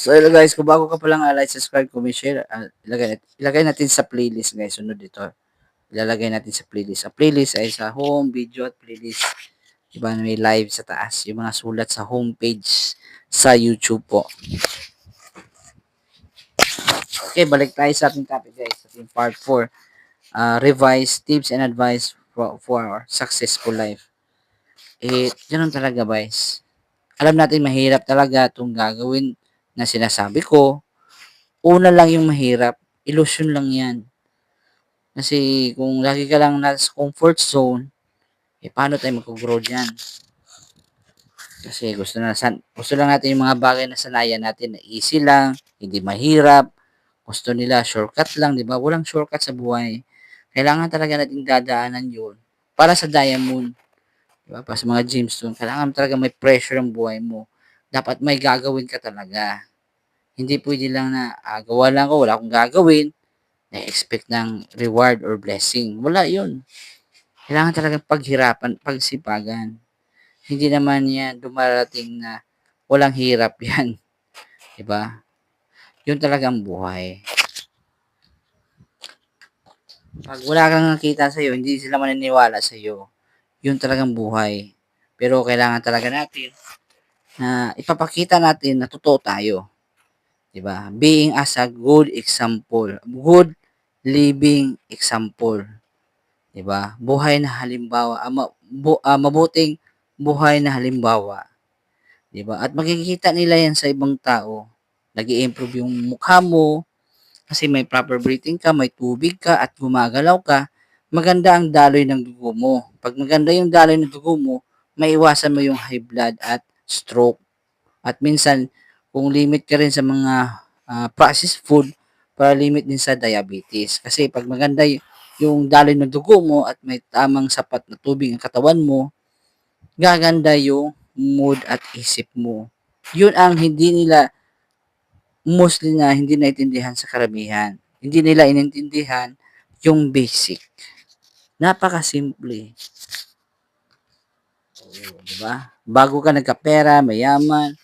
So hello guys, kung bago ka pa lang, like, subscribe, comment, share, ilagay natin sa playlist guys, sunod dito. Ilalagay natin sa playlist. Ang playlist ay sa home, video at playlist. Diba, may live sa taas. Yung mga sulat sa homepage sa YouTube po. Okay, balik tayo sa ating topic guys. Sa ating part 4. Revise tips and advice for our successful life. Ganun talaga guys. Alam natin mahirap talaga itong gagawin na sinasabi ko. Una lang yung mahirap. Illusion lang yan. Kasi kung lagi ka lang nasa comfort zone, paano tayo mag-grow dyan? Kasi gusto lang natin yung mga bagay na sanayan natin na easy lang, hindi mahirap. Gusto nila shortcut lang, di ba? Walang shortcut sa buhay. Kailangan talaga natin dadaanan yun. Para sa diamond, di ba? Para sa mga gemstone, kailangan talaga may pressure ang buhay mo. Dapat may gagawin ka talaga. Hindi pwede lang na gawa lang ko, wala akong gagawin, na-expect ng reward or blessing. Wala yun. Kailangan talagang paghirapan, pagsipagan. Hindi naman yan dumarating na walang hirap yan. Diba? Yun talagang buhay. Pag wala kang nakita sa'yo, hindi sila maniniwala sa'yo. Yun talagang buhay. Pero kailangan talaga natin na ipapakita natin na totoo tayo. Diba? Being as a good example. Good living example. 'Di ba? Buhay na halimbawa, mabuting buhay na halimbawa, 'di ba? At makikita nila 'yan sa ibang tao. Nag-i-improve yung mukha mo kasi may proper breathing ka, may tubig ka at gumagalaw ka. Maganda ang daloy ng dugo mo. Pag maganda yung daloy ng dugo mo, maiwasan mo yung high blood at stroke. At minsan, kung limit ka rin sa mga processed food, para limit din sa diabetes. Kasi pag maganda yung daloy ng dugo mo at may tamang sapat na tubig ang katawan mo, gaganda yung mood at isip mo. Yun ang hindi nila, mostly na hindi naintindihan sa karamihan. Hindi nila inintindihan yung basic. Napakasimple. Diba? Bago ka nagkapera, mayaman,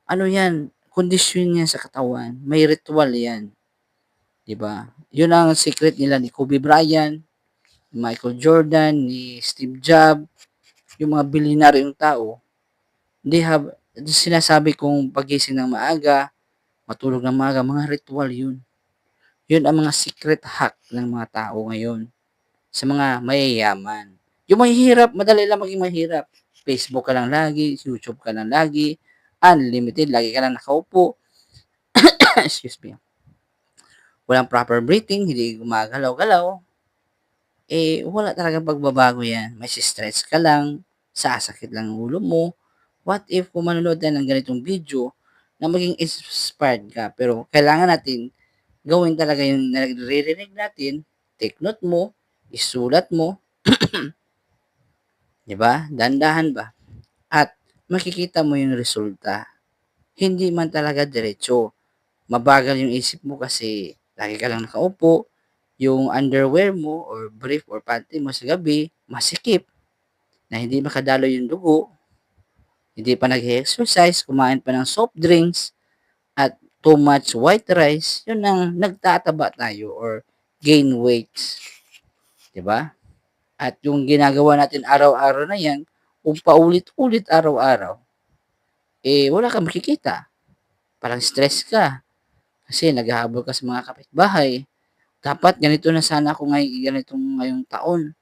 ano yan, kondisyon yan sa katawan. May ritual yan. 'Di ba? Yun ang secret nila ni Kobe Bryant, ni Michael Jordan, ni Steve Jobs, yung mga bilyonaryong tao. They have, sinasabi kong pagising ng maaga, matulog ng maaga, mga ritual yun. Yun ang mga secret hack ng mga tao ngayon sa mga mayayaman. Yung mahihirap, madali lang maging mahirap. Facebook ka lang lagi, YouTube ka lang lagi, unlimited, lagi ka lang nakaupo. Excuse me. Walang proper breathing, hindi gumagalaw-galaw, wala talagang pagbabago yan. May stress ka lang, sasakit lang ang ulo mo. What if kung manonood tayo ng ganitong video na maging inspired ka, pero kailangan natin gawin talaga yung naririnig natin, take note mo, isulat mo, di ba? Dandahan ba? At makikita mo yung resulta. Hindi man talaga diretso. Mabagal yung isip mo kasi lagi ka lang nakaupo, yung underwear mo or brief or panty mo sa gabi, masikip na hindi makadalo yung dugo, hindi pa nag-exercise, kumain pa ng soft drinks, at too much white rice, yun ang nagtataba tayo or gain weights. 'Di ba? At yung ginagawa natin araw-araw na yan, kung paulit-ulit araw-araw, wala kang makikita. Parang stress ka kasi naghahabol ka sa mga kapitbahay. Dapat ganito na sana ako ngayong taon.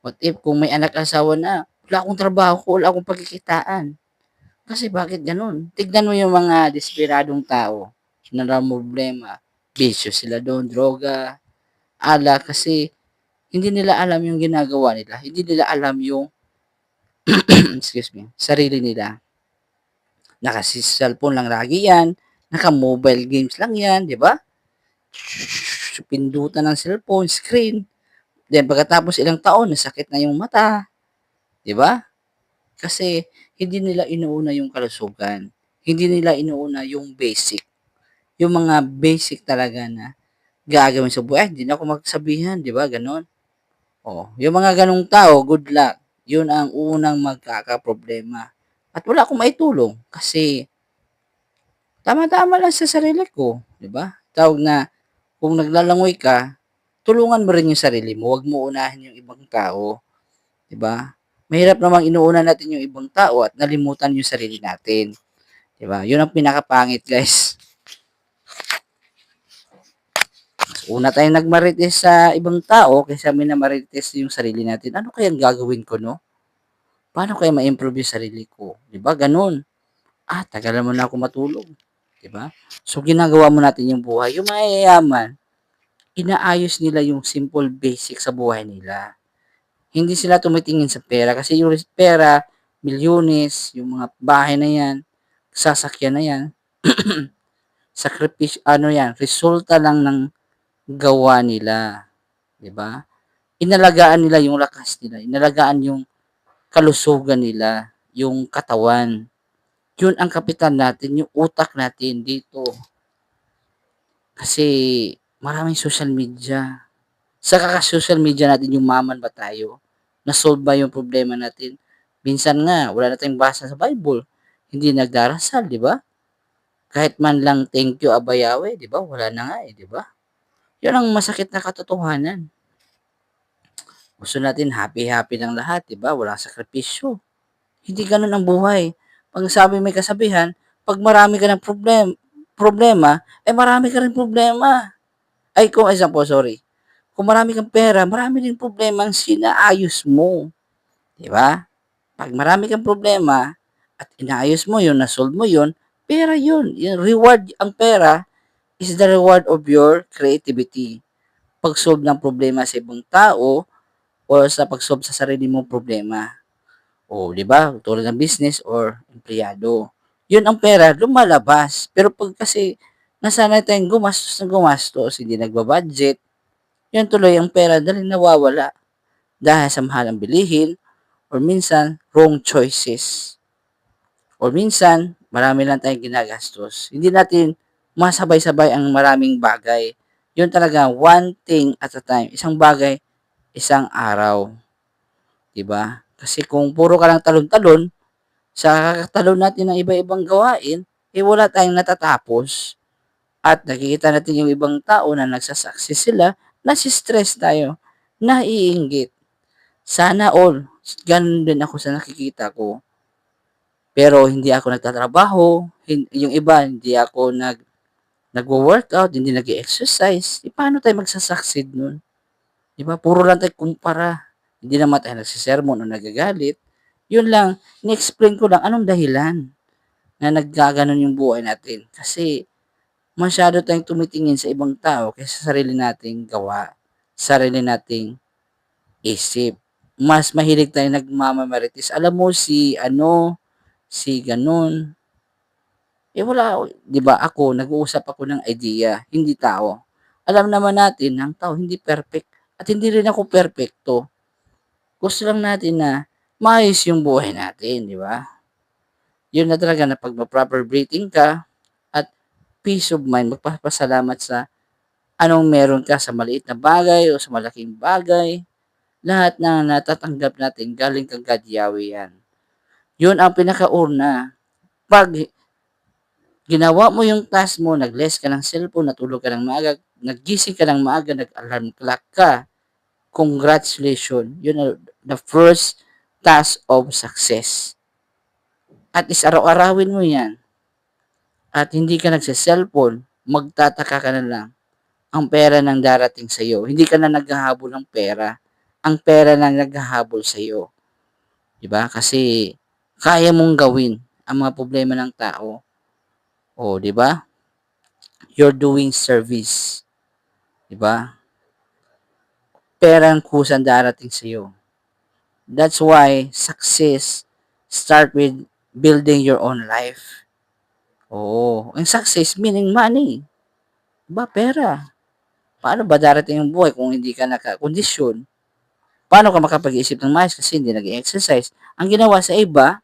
What if kung may anak asawa na, wala akong trabaho, wala akong pagkikitaan. Kasi bakit ganun? Tignan mo yung mga desperadong tao na problema. Bisyo sila doon, droga, ala, kasi hindi nila alam yung ginagawa nila. Hindi nila alam yung, excuse me, sarili nila. Naka-cellphone lang lagi yan, naka-mobile games lang yan, di ba? Pindutan ng cellphone, screen. Then pagkatapos ilang taon, nasakit na yung mata, di ba? Kasi hindi nila inuuna yung kalusugan. Hindi nila inuuna yung basic. Yung mga basic talaga na gagawin sa buhay. Hindi na ako magsabihan, di ba? Ganon. Oh, yung mga ganong tao, good luck. Yun ang unang magkakaproblema. At wala akong maitulong kasi Tama-tama lang sa sarili ko, 'di ba? Tawag na kung naglalangoy ka, tulungan mo rin yung sarili mo, 'wag mo unahin yung ibang tao, 'di ba? Mahirap namang inuuna natin yung ibang tao at nalimutan yung sarili natin, 'di ba? Yun ang pinakapangit, guys. Mas una tayong nagmarites sa ibang tao kaysa minamarites yung sarili natin. Ano kayang gagawin ko 'no? Paano kaya ma-improve yung sarili ko, 'di ba, gano'n. Tagalan mo na ako matulog, 'di ba? So, ginagawa mo natin yung buhay. Yung mayayaman, inaayos nila yung simple basic sa buhay nila. Hindi sila tumitingin sa pera kasi yung pera, milyones, yung mga bahay na yan, sasakyan na yan, sakripisyo, ano yan, resulta lang ng gawa nila, 'di ba? Inalagaan nila yung lakas nila, inalagaan yung kalusugan nila, yung katawan. Yun ang kapital natin, yung utak natin dito. Kasi maraming social media. Sa kaka-social media natin yumaman ba tayo? Na-solve ba yung problema natin? Minsan nga, wala na tayong basa sa Bible. Hindi nagdarasal, di ba? Kahit man lang thank you, abayawe, di ba? Wala na nga eh, di ba? Yun ang masakit na katotohanan. Gusto natin happy-happy lang lahat, di ba? Walang sakripisyo. Hindi ganun ang buhay. Pag sabi may kasabihan, pag marami ka ng problema, marami ka rin problema. Ay, kung example, sorry. Kung marami kang pera, marami din problema ang sinaayos mo. Di ba? Pag marami kang problema at inaayos mo yun, na-solve mo yun, pera yun. Yung reward, ang pera is the reward of your creativity. Pag-solve ng problema sa ibang tao o sa pag-solve sa sarili mong problema. O, di ba? Tulad ng business or empleyado. Yun ang pera, lumalabas. Pero pag kasi nasanay tayong gumastos na gumastos, hindi nagbabudget, yun tuloy ang pera dahil nawawala dahil sa mahal ang bilihin or minsan wrong choices. Or minsan, marami lang tayong ginagastos. Hindi natin masabay-sabay ang maraming bagay. Yun talaga, one thing at a time. Isang bagay, isang araw. 'Di ba? Kasi kung puro ka lang talon-talon, sa katalon natin ng iba-ibang gawain, wala tayong natatapos. At nakikita natin yung ibang tao na nagsa-success sila, nasi-stress tayo, naiinggit. Sana all, ganun din ako sa nakikita ko. Pero hindi ako nagtatrabaho, yung iba hindi ako nagwo-workout, hindi nag-exercise. Paano tayo magsa-succeed nun? 'Di ba? Puro lang tayo kumpara. Hindi naman tayo nagsesermon o nagagalit. Yun lang, ni-explain ko lang anong dahilan na naggaganon yung buhay natin. Kasi masyado tayong tumitingin sa ibang tao kaysa sa sarili nating gawa, sarili nating isip. Mas mahilig tayo nagmamamarites. Alam mo si ano, si ganun. Wala, 'di ba? Ako nag-uusap ako ng idea, hindi tao. Alam naman natin ang tao hindi perfect at hindi rin ako perpekto. Gusto lang natin na maayos yung buhay natin, 'di ba? Yun na talaga na 'pag ma-proper breathing ka at peace of mind, magpapasalamat sa anong meron ka sa maliit na bagay o sa malaking bagay, lahat na natatanggap natin galing kang God Yahweh yan. Yun ang pinakauna. 'Pag ginawa mo yung task mo, nag-less ka ng cellphone, natulog ka ng maaga, naggising ka ng maaga, nag-alarm clock ka, congratulations. Yun ang the first task of success. At is araw-arawin mo yan. At hindi ka nagsa-cellphone, magtataka ka na lang. Ang pera nang darating sa iyo. Hindi ka na naghahabol ng pera. Ang pera nang naghahabol sa iyo. 'Di ba? Kasi kaya mong gawin ang mga problema ng tao. O, 'di ba? You're doing service. 'Di ba? Pera ang kusang darating sa iyo. That's why success start with building your own life. Oo, ang success meaning money. 'Di ba? Pera. Paano ba darating ang buhay kung hindi ka nakakondisyon? Paano ka makapag-isip ng maayos kasi hindi nag-exercise? Ang ginawa sa iba,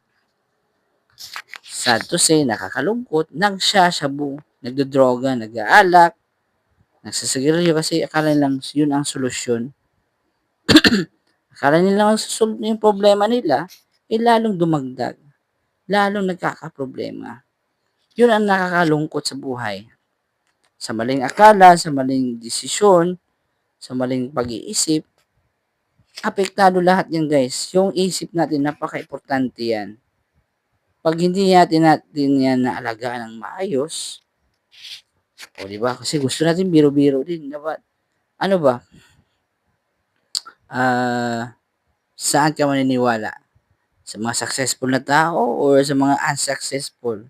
sad to say, nakakalungkot, nagsashabu, nagdodroga, nag-aalak, nagsasigarilyo kasi akala nilang yun ang solusyon. Akala nila masosolve yung problema nila, lalong dumagdag, lalong nagkakaproblema. Yun ang nakakalungkot sa buhay. Sa maling akala, sa maling desisyon, sa maling pag-iisip, apektado lahat yan guys. Yung isip natin, napaka-importante yan. 'Pag hindi natin yan naalagaan ng maayos, o 'di ba, kasi gusto natin biro-biro din dapat ano ba, ah, saan ka maniniwala, sa mga successful na tao or sa mga unsuccessful?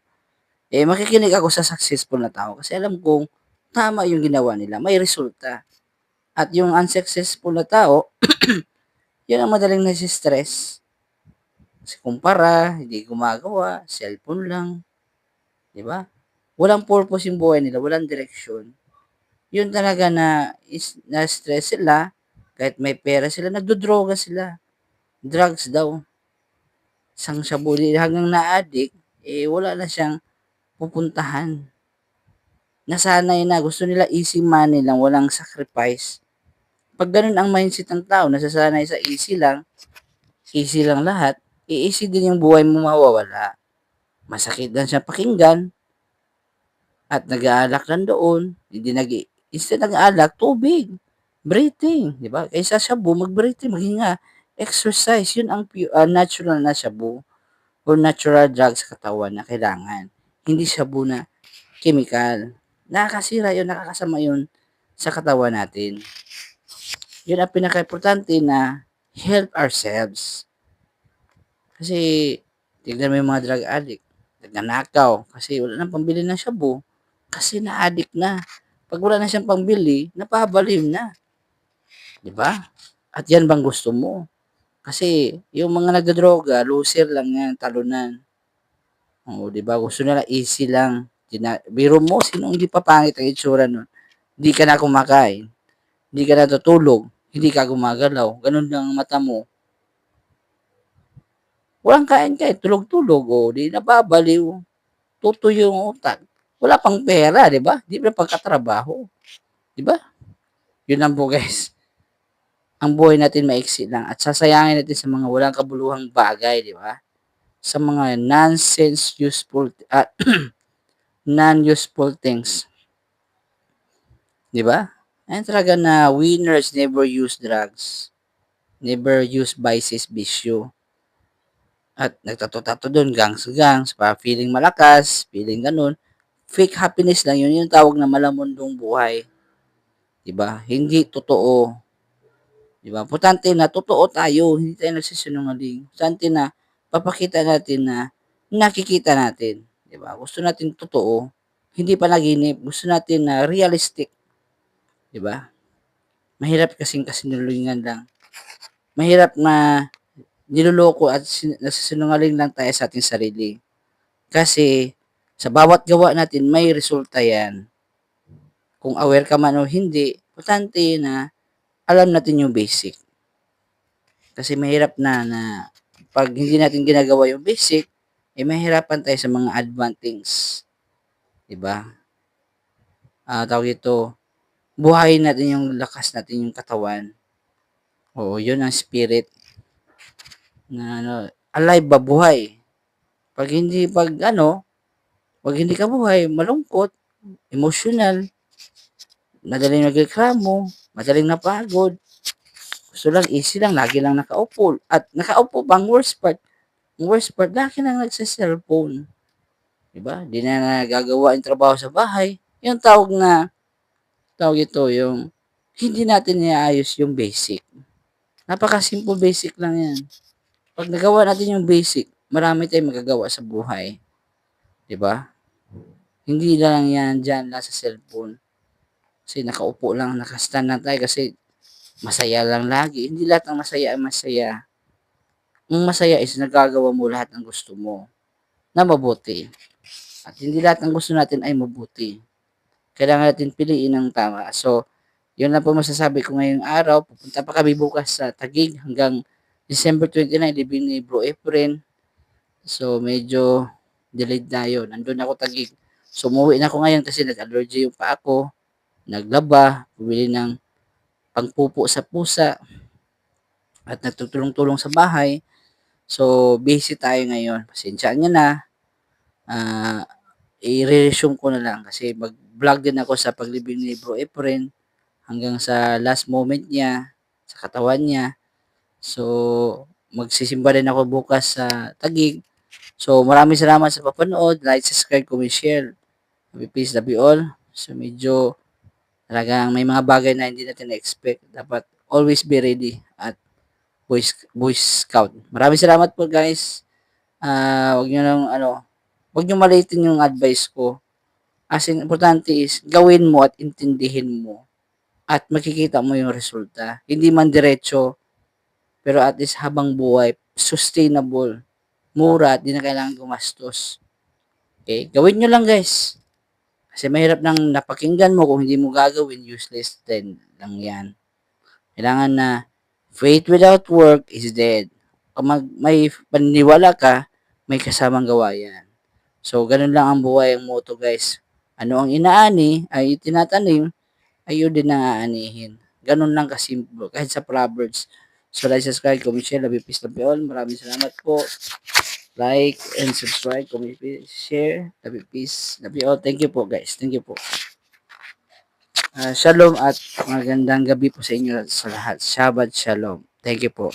Eh, makikinig ako sa successful na tao kasi alam kong tama yung ginawa nila, may resulta. At yung unsuccessful na tao, yun ang madaling nasi-stress. Kasi kumpara, hindi gumagawa, cellphone lang, 'di ba? Walang purpose yung buhay nila, walang direksyon. Yun talaga na-stress sila, kahit may pera sila, nagdodroga sila. Drugs daw. Isang shabu hanggang na-addict, eh wala na siyang pupuntahan. Nasanay na, gusto nila easy money lang, walang sacrifice. Pag ganun ang mindset ng tao, nasasanay sa easy lang lahat, easy din yung buhay mo mawawala. Masakit lang siya pakinggan, at nag-aalak lang doon, hindi instead nag-aalak, tubig, breathing, di ba? Kaysa shabu, mag-breathing, maghinga, exercise, yun ang natural na shabu or natural drug sa katawan na kailangan. Hindi shabu na chemical. Nakakasira yun, nakakasama yun sa katawan natin. Yun ang pinaka-importante na help ourselves. Kasi, tignan mo yung mga drug addict, nagnanakaw, kasi wala nang pambili ng shabu, kasi na-addict na. Pag wala na siyang pangbili, napabaliw na. Di ba? At yan bang gusto mo? Kasi, yung mga nagdodroga, loser lang yan, talunan. Oo, di ba? Gusto nila easy lang. Biro mo, sino hindi pa pangit ang itsura nun? Hindi ka na kumakain. Hindi ka natutulog. Hindi ka gumagalaw. Ganun lang ang mata mo. Walang kain-kain. Tulog-tulog. O, di nababaliw. Tutuyo yung utak. Wala pang pera, di ba? Di ba pagkatrabaho? Di ba? Yun lang po guys. Ang buhay natin maiksi lang at sasayangin natin sa mga walang kabuluhang bagay, di ba? Sa mga nonsense useful non-useful things, di ba? Ayun talaga na winners never use drugs, never use vices, bisyo. At nagtato-tato doon, gangs-gangs, para feeling malakas, feeling ganun. Fake happiness lang yun, yung tawag na malamundong buhay. Di ba? Hindi totoo. Di ba? Importante na totoo tayo, hindi tayo nagsisinungaling. Importante na papakita natin na nakikita natin. Di ba? Gusto natin totoo, hindi panaginip. Gusto natin na realistic. Di ba? Mahirap kasing kasinungalingan lang. Mahirap na niloloko at nagsisinungaling lang tayo sa ating sarili. Kasi sa bawat gawa natin, may resulta yan. Kung aware ka man o hindi, importante na alam natin yung basic. Kasi mahirap na pag hindi natin ginagawa yung basic, eh mahirapan tayo sa mga advanced things. Diba? Tawag ito, buhayin natin yung lakas natin, yung katawan. Oo, yun ang spirit. Na ano, alive ba buhay? Pag hindi ka buhay, malungkot, emotional, madaling nagreklamo, madaling napagod. Gusto lang, easy lang, lagi lang nakaupo. At nakaupo pa, ang worst part, lagi lang nagsa-cellphone. Diba? Di na nagagawa yung trabaho sa bahay. Yung tawag ito, yung hindi natin niaayos yung basic. Napaka-simple basic lang yan. Pag nagawa natin yung basic, marami tayong magagawa sa buhay. Diba? Hindi lang yan dyan lang sa cellphone. Kasi nakaupo lang, nakastand lang tayo kasi masaya lang lagi. Hindi lahat ng masaya ay masaya. Ang masaya is nagagawa mo lahat ng gusto mo na mabuti. At hindi lahat ng gusto natin ay mabuti. Kailangan natin piliin ang tama. So, yun lang po masasabi ko ngayong araw. Pupunta pa kami bukas sa Taguig hanggang December 29, libing ni Bro Efren. So, medyo delayed na yun. Nandun ako Taguig. So, umuwi na ako ngayon kasi nag-allergy yung pa ako. Naglaba, bumili ng pangpupo sa pusa, at nagtutulong-tulong sa bahay. So, busy tayo ngayon. Pasensyaan nyo na. Ah, i-resume ko na lang kasi mag-vlog din ako sa paglibing ni Bro Efren hanggang sa last moment niya, sa katawan niya. So, magsisimba din ako bukas sa Taguig. So, maraming salamat sa papanood. Like, subscribe, comment, share. Peace, love you all. So, medyo talagang may mga bagay na hindi natin na-expect. Dapat always be ready at Boy Scout. Maraming salamat po guys. Wag niyo nang wag niyo maliitin yung advice ko. As in, importante is gawin mo at intindihin mo at makikita mo yung resulta. Hindi man diretso, pero at least habang buhay, sustainable, mura at di na kailangan gumastos. Okay? Gawin nyo lang guys. Kasi mahirap nang napakinggan mo kung hindi mo gagawin, useless din lang yan. Kailangan na faith without work is dead. Kung may paniniwala ka, may kasamang gawa yan. So, ganun lang ang buhay ang motto guys. Ano ang inaani ay tinatanim, ay yun din ang aanihin. Ganun lang kasimple. Kahit sa Proverbs. So, like, subscribe, comment, share, love you, peace, love you all. Maraming salamat po. Like and subscribe, comment, share, love you, peace, love you all. Thank you po guys. Thank you po. Shalom at magandang gabi po sa inyo sa lahat. Shabbat Shalom. Thank you po.